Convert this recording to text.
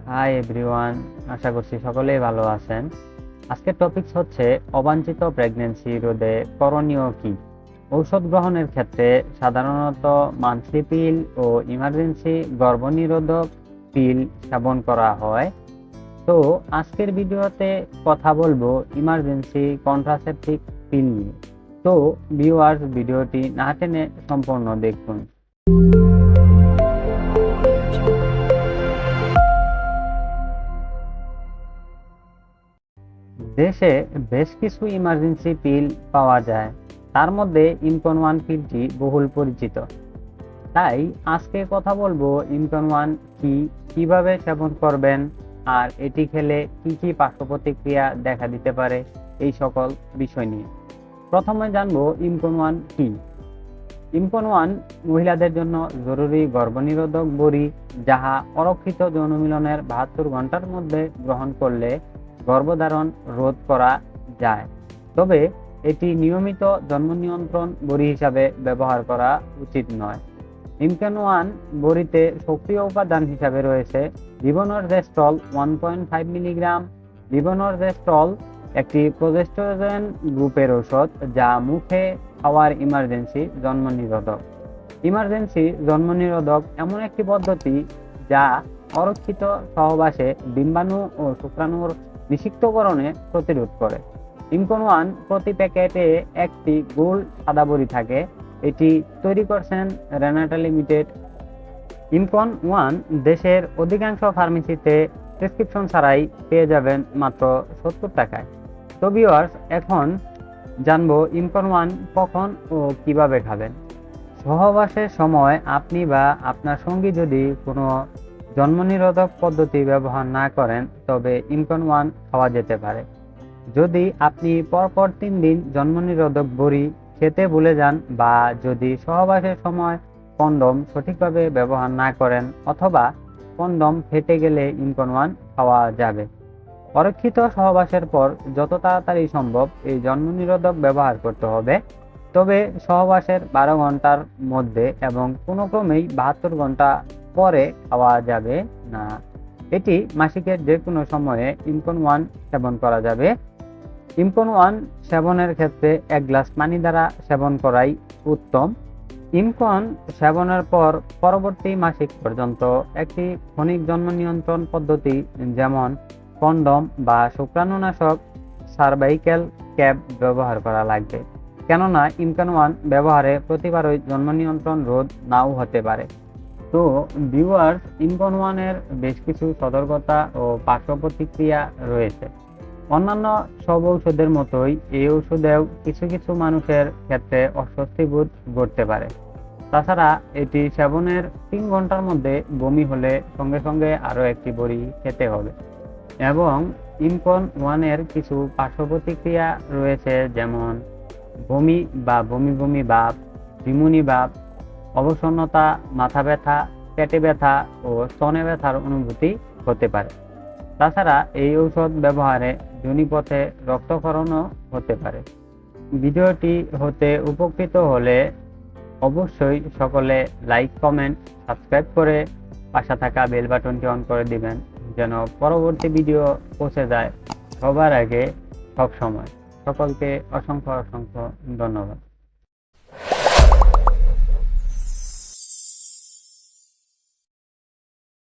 Hi everyone, আশা করছি সকলেই ভালো আছেন। আজকের টপিকস হচ্ছে অবাঞ্ছিত প্রেগন্যান্সি রোধে করণীয় কি। ঔষধ গ্রহণের ক্ষেত্রে সাধারণত মান্থলি পিল ও ইমার্জেন্সি গর্ভনিরোধক পিল সেবন করা হয়। তো আজকের ভিডিওতে কথা বলবো ইমার্জেন্সি কন্ট্রাসেপটিভ পিল নিয়ে। তো ভিউয়ার্স, ভিডিওটি না টেনে সম্পূর্ণ দেখুন। দেশে বেশ কিছু ইমার্জেন্সি পিল পাওয়া যায়, তার মধ্যে ইমকন ওয়ান পিলটি বহুল পরিচিত। তাই আজকে কথা বলবো ইমকন ওয়ান কি, কিভাবে সেবন করবেন, আর এটি খেলে কি কি পার্শ্ব প্রতিক্রিয়া দেখা দিতে পারে, এই সকল বিষয় নিয়ে। প্রথমে জানবো ইমকন ওয়ান কি। ইমকন ওয়ান মহিলাদের জন্য জরুরি গর্ভনিরোধক বড়ি, যাহা অরক্ষিত যৌন মিলনের 72 ঘন্টার মধ্যে গ্রহণ করলে গর্ভধারণ রোধ করা যায়। তবে এটি নিয়মিত জন্ম নিয়ন্ত্রণ বড়ি হিসাবে ব্যবহার করা উচিত নয়। ইমকন ওয়ান বড়িতে সক্রিয় উপাদান হিসাবে রয়েছে লিভোনরজেস্ট্রল 1.5 মিলিগ্রাম। লিভোনরজেস্ট্রল একটি প্রোজেস্টেরন গ্রুপের ঔষধ, যা মুখে খাওয়ার ইমার্জেন্সি জন্ম নিরোধক। ইমার্জেন্সি জন্ম নিরোধক এমন একটি পদ্ধতি যা অরক্ষিত সহবাসে ডিম্বাণু ও শুক্রাণুর নিষিক্তকরণে প্রতিরোধ করে। ইমকন ওয়ান প্রতি প্যাকেটে একটি গোল সাদা বড়ি থাকে। এটি তৈরি করছেন রেনাটা লিমিটেড। ইমকন ওয়ান দেশের অধিকাংশ ফার্মেসিতে প্রেসক্রিপশন ছাড়াই পেয়ে যাবেন মাত্র 70 টাকায়। তো ভিউয়ার্স, এখন জানবো ইমকন ওয়ান কখন ও কিভাবে খাবেন। সহবাসের সময় আপনি বা আপনার সঙ্গী যদি কোনো জন্ম নিরোধক পদ্ধতি ব্যবহার না করেন, তবে ইমকন ওয়ান খাওয়া যেতে পারে। যদি আপনি পরপর 3 দিন জন্ম নিরোধক বড়ি খেতে ভুলে যান, বা যদি সহবাসের সময় কন্ডম সঠিকভাবে ব্যবহার না করেন, অথবা কন্ডম ফেটে গেলে ইমকন ওয়ান খাওয়া যাবে। অরক্ষিত সহবাসের পর যত তাড়াতাড়ি সম্ভব এই জন্ম নিরোধক ব্যবহার করতে হবে। তবে সহবাসের 12 ঘন্টার মধ্যে এবং কোনো ক্রমেই 72 ঘন্টা পরে খাওয়া যাবে না। এটি মাসিকের যে কোনো সময়ে ইমকন ওয়ান সেবন করা যাবে। ইমকন ওয়ান সেবনের ক্ষেত্রে 1 গ্লাস পানি দ্বারা সেবন করাই উত্তম। ইমকন সেবনের পর পরবর্তী মাসিক পর্যন্ত একটি ক্ষণিক জন্ম নিয়ন্ত্রণ পদ্ধতি, যেমন কন্ডম বা শুক্রাণুনাশক সার্ভাইক্যাল ক্যাপ ব্যবহার করা লাগবে, কেননা ইমকন ওয়ান ব্যবহারে প্রতিবারই জন্ম নিয়ন্ত্রণ রোধ নাও হতে পারে। তো ভিউয়ার্স, ইমকন ওয়ানের বেশ কিছু সতর্কতা ও পার্শ্ব প্রতিক্রিয়া রয়েছে। অন্যান্য সব ঔষধের মতোই এই ওষুধেও কিছু কিছু মানুষের ক্ষেত্রে অস্বস্তি বোধ করতে পারে। তাছাড়া এটি সেবনের 3 ঘন্টার মধ্যে বমি হলে সঙ্গে সঙ্গে আরও একটি বড়ি খেতে হবে। এবং ইমকন ওয়ানের কিছু পার্শ্ব প্রতিক্রিয়া রয়েছে, যেমন বমি বা বমি বমি ভাব, ঝিমুনি ভাব, অবসন্নতা, মাথা ব্যথা, পেটে ব্যথা ও স্তনে ব্যথার অনুভূতি হতে পারে। তাছাড়া এই ঔষধ ব্যবহারে যোনিপথে রক্তক্ষরণও হতে পারে। ভিডিওটি হতে উপকৃত হলে অবশ্যই সকলে লাইক, কমেন্ট, সাবস্ক্রাইব করে পাশে থাকা বেল বাটনটি অন করে দিবেন, যেন পরবর্তী ভিডিও পৌঁছে যায় সবার আগে সব সময়। সকলকে অসংখ্য অসংখ্য ধন্যবাদ।